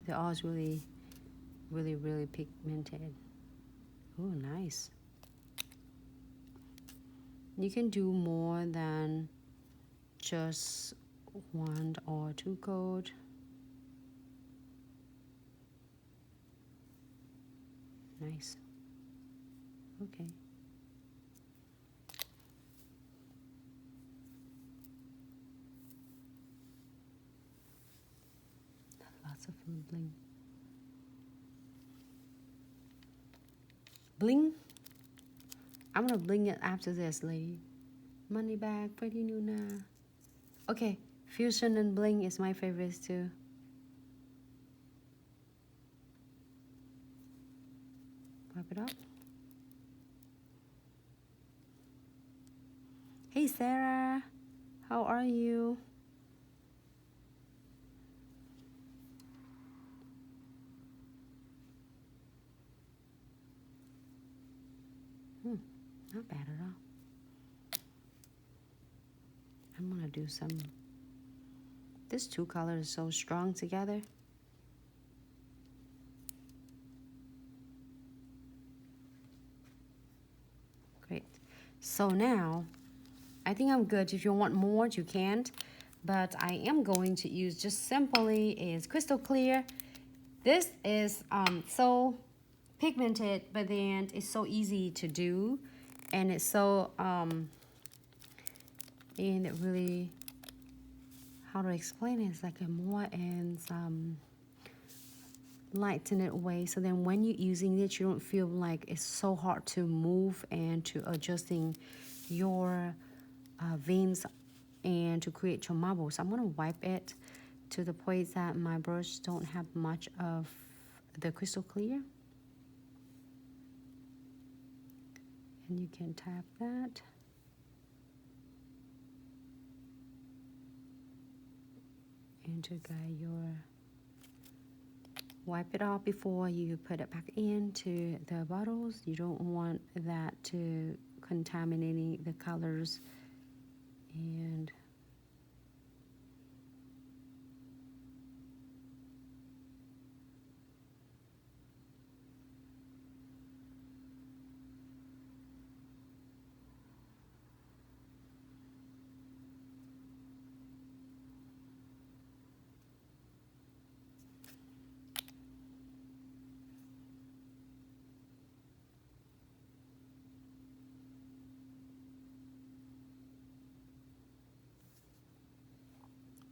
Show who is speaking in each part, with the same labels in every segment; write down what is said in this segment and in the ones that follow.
Speaker 1: They're all really, really, really pigmented. Oh, nice. You can do more than just 1 or 2 coat. Nice. Okay. Lots of bling. Bling? I'm gonna bling it after this, lady. Money bag, pretty Nuna. Okay, fusion and bling is my favorites too. Wipe it up. Hey Sarah, how are you? Not bad at all. I'm gonna do some. These 2 colors so strong together. Great. So now, I think I'm good. If you want more, you can't. But I am going to use just simply is crystal clear. This is so pigmented, but then it's so easy to do, and it's so and it really, how to explain it? It's like a more and lightened way. So then when you're using it, you don't feel like it's so hard to move and to adjusting your veins and to create your marble. So I'm gonna wipe it to the point that my brush don't have much of the crystal clear. And you can tap that. And to guide your, wipe it off before you put it back into the bottles. You don't want that to contaminate the colors. And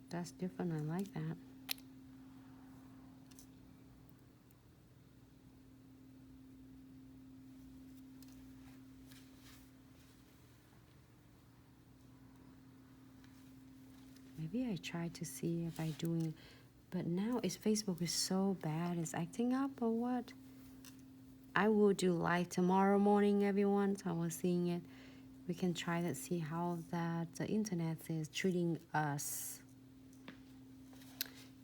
Speaker 1: that's different, I like that. Maybe I try to see if I doing, but now is Facebook is so bad, it's acting up or what? I will do live tomorrow morning, everyone, so I was seeing it. We can try to see how that the internet is treating us.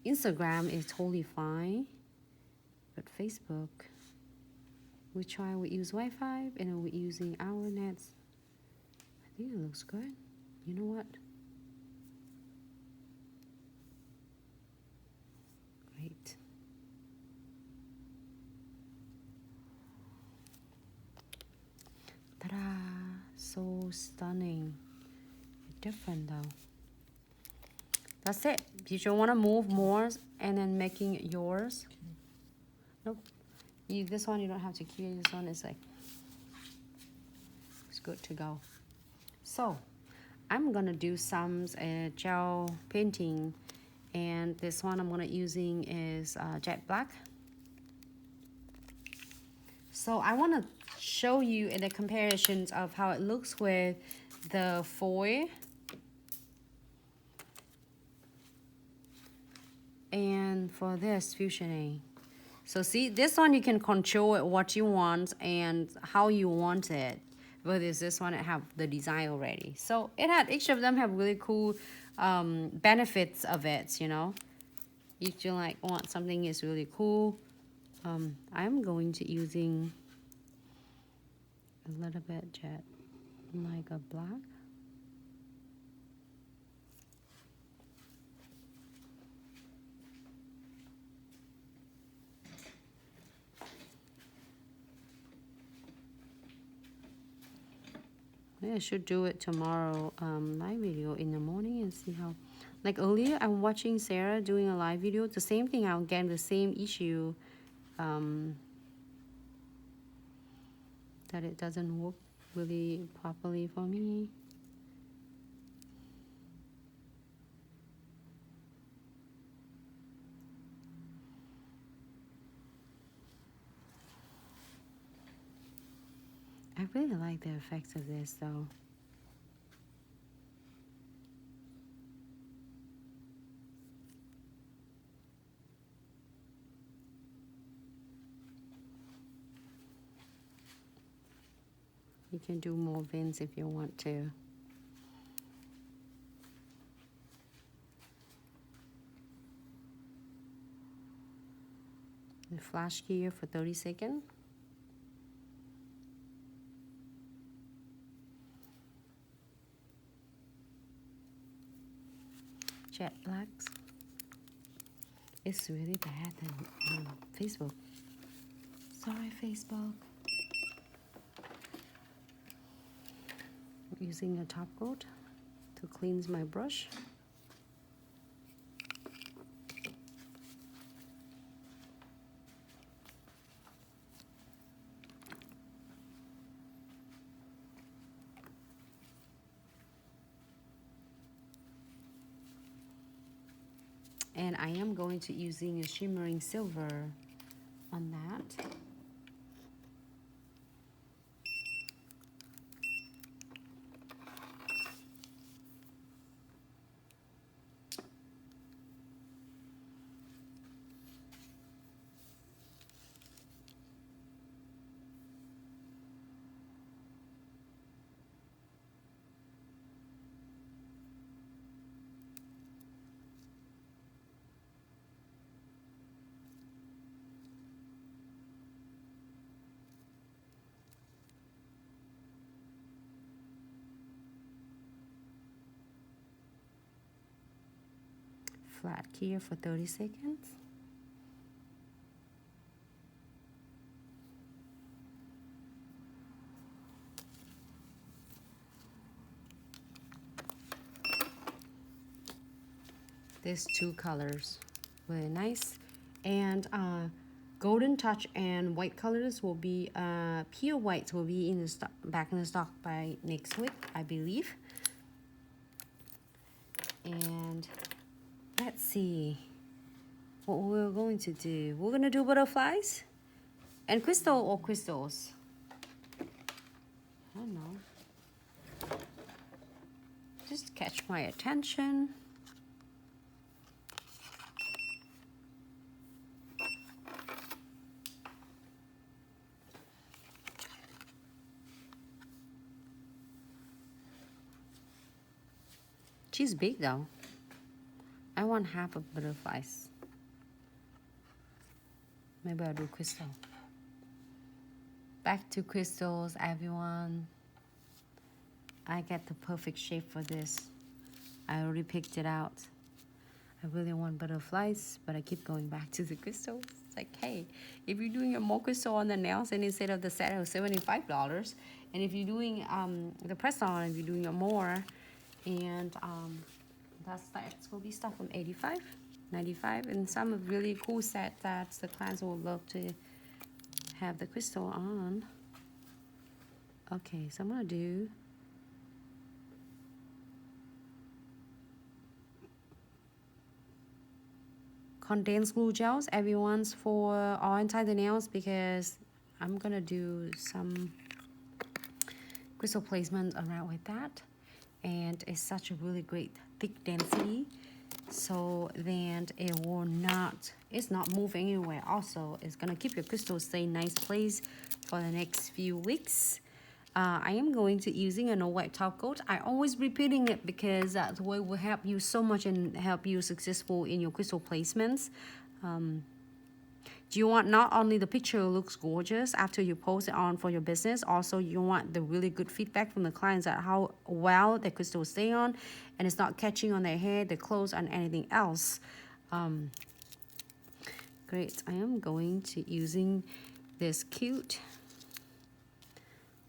Speaker 1: Instagram is totally fine, but Facebook, we use Wi-Fi and we're using our nets. I think it looks good. You know what? Great. Ta-da! So stunning. Different though. That's it. You don't want to move more and then making yours. Nope. This one you don't have to keep. This one is like, it's good to go. So I'm gonna do some gel painting, and this one I'm gonna using is jet black. So I want to show you in the comparisons of how it looks with the foil and for this fusioning. So see, this one you can control it what you want and how you want it. Whereas this one, it have the design already. So it had, each of them have really cool benefits of it, you know. If you like want something is really cool. I'm going to using a little bit jet, like a black. think I should do it tomorrow, live video in the morning and see how. Like earlier, I'm watching Sarah doing a live video. The same thing, I'll get the same issue, that it doesn't work really properly for me. I really like the effects of this though. You can do more bins if you want to. The flash here for 30 seconds. Jet blacks. It's really bad on Facebook. Sorry, Facebook. I'm using a top coat to cleanse my brush. And I am going to using a shimmering silver on that. Flat here for 30 seconds. There's two colors, really nice. And golden touch and white colors will be, pure whites will be in the stock, back in the stock by next week, I believe. And let's see what we're going to do. We're gonna do butterflies and crystal or crystals. I don't know. Just catch my attention. She's big though. I want half of butterflies. Maybe I'll do crystal. Back to crystals, everyone. I get the perfect shape for this. I already picked it out. I really want butterflies, but I keep going back to the crystals. It's like, hey, if you're doing a more crystal on the nails, and instead of the set of $75, and if you're doing the press on, if you're doing a more, and that sets will be stuff from 85, 95, and some of really cool set that the clients will love to have the crystal on. Okay, so I'm gonna do condensed glue gels, everyone's for all inside the nails, because I'm gonna do some crystal placement around with that. And it's such a really great thick density, so then it will not, it's not moving anywhere. Also, it's gonna keep your crystals stay nice place for the next few weeks. I am going to using a white top coat. I always repeating it because that way will help you so much and help you successful in your crystal placements. Do you want not only the picture looks gorgeous after you post it on for your business, also you want the really good feedback from the clients that how well the crystals stay on and it's not catching on their hair, their clothes, and anything else. Great. I am going to using this cute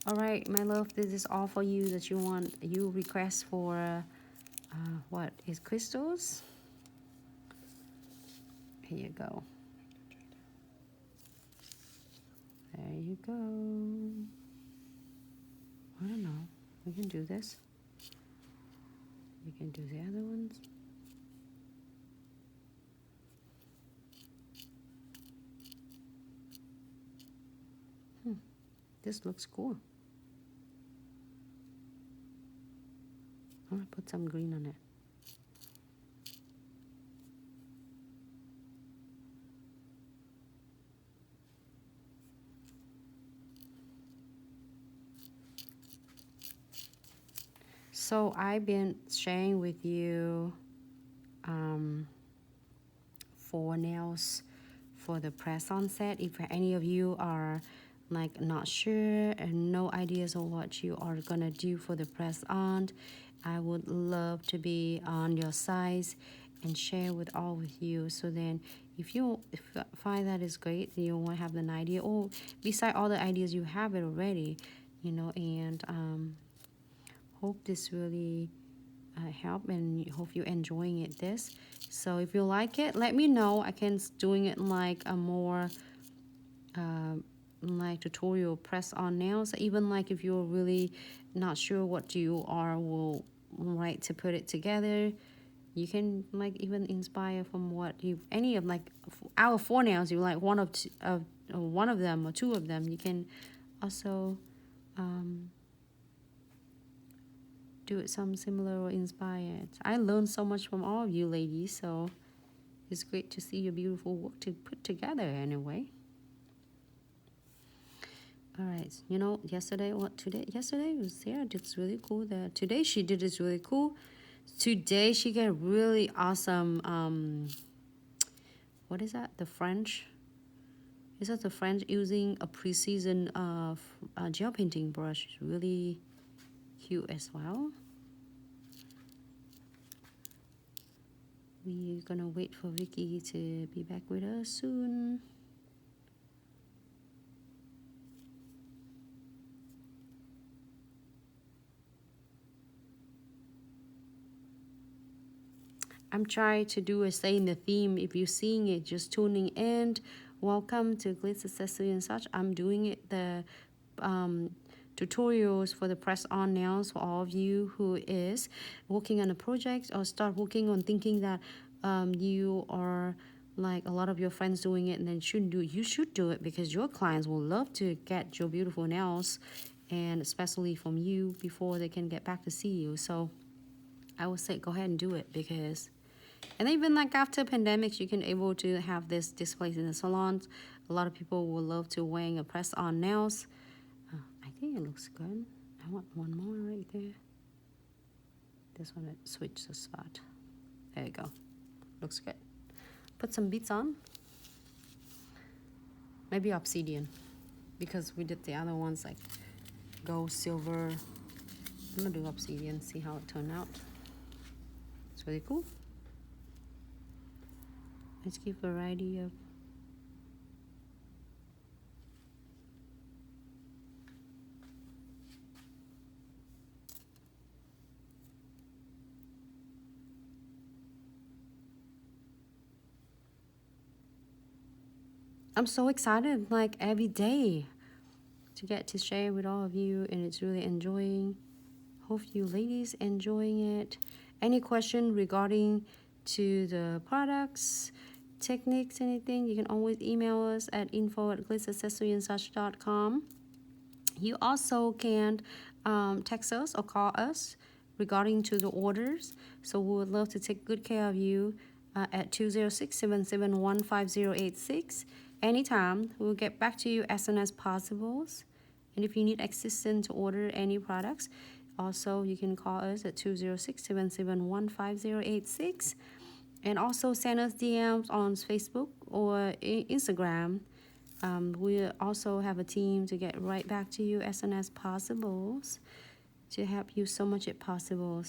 Speaker 1: All right, my love, this is all for you that you request for what is crystals. Here you go. There you go. I don't know. We can do this. We can do the other ones. This looks cool. I'm gonna put some green on it. So I've been sharing with you 4 nails for the press-on set. If any of you are like not sure and no ideas on what you are gonna do for the press-on, I would love to be on your size and share with all with you. So then if you find that is great, then you want to have an idea, or beside all the ideas you have it already, you know, and hope this really help, and hope you're enjoying it this. So if you like it, let me know. I can doing it like a more like tutorial press on nails. Even like if you're really not sure what you are will right to put it together, you can like even inspire from what you any of like our 4 nails you like one of one of them or 2 of them. You can also do it some similar or inspired. I learned so much from all of you ladies, so it's great to see your beautiful work to put together anyway. All right, you know, yesterday was Sarah did really cool. That today she did is really cool. Today she got really awesome what is that, the French, is that the French using a precision of gel painting brush. It's really cute as well. We're gonna wait for Vicky to be back with us soon. I'm trying to do a stay in the theme. If you're seeing it, just tuning in, welcome to Glitz Accessory and such. I'm doing it the tutorials for the press on nails for all of you who is working on a project or start working on thinking that you are like a lot of your friends doing it and then you should do it, because your clients will love to get your beautiful nails, and especially from you before they can get back to see you. So I would say go ahead and do it, because and even like after pandemics, you can able to have this displays in the salons. A lot of people will love to wearing a press on nails. I think it looks good. I want one more right there. This one, switch the spot. There you go. Looks good. Put some beads on. Maybe obsidian, because we did the other ones like gold, silver. I'm gonna do obsidian, see how it turned out. It's really cool. Let's give a variety of I'm so excited like every day to get to share with all of you, and it's really enjoying. Hope you ladies enjoying it. Any question regarding to the products, techniques, anything, you can always email us at info@glitzaccessoryandsuch.com. You also can text us or call us regarding to the orders. So we would love to take good care of you at 206-771-5086. Anytime, we'll get back to you as soon as possible. And if you need assistance to order any products, also you can call us at 206-771-5086. And also send us DMs on Facebook or Instagram. We also have a team to get right back to you as soon as possible to help you so much as possible.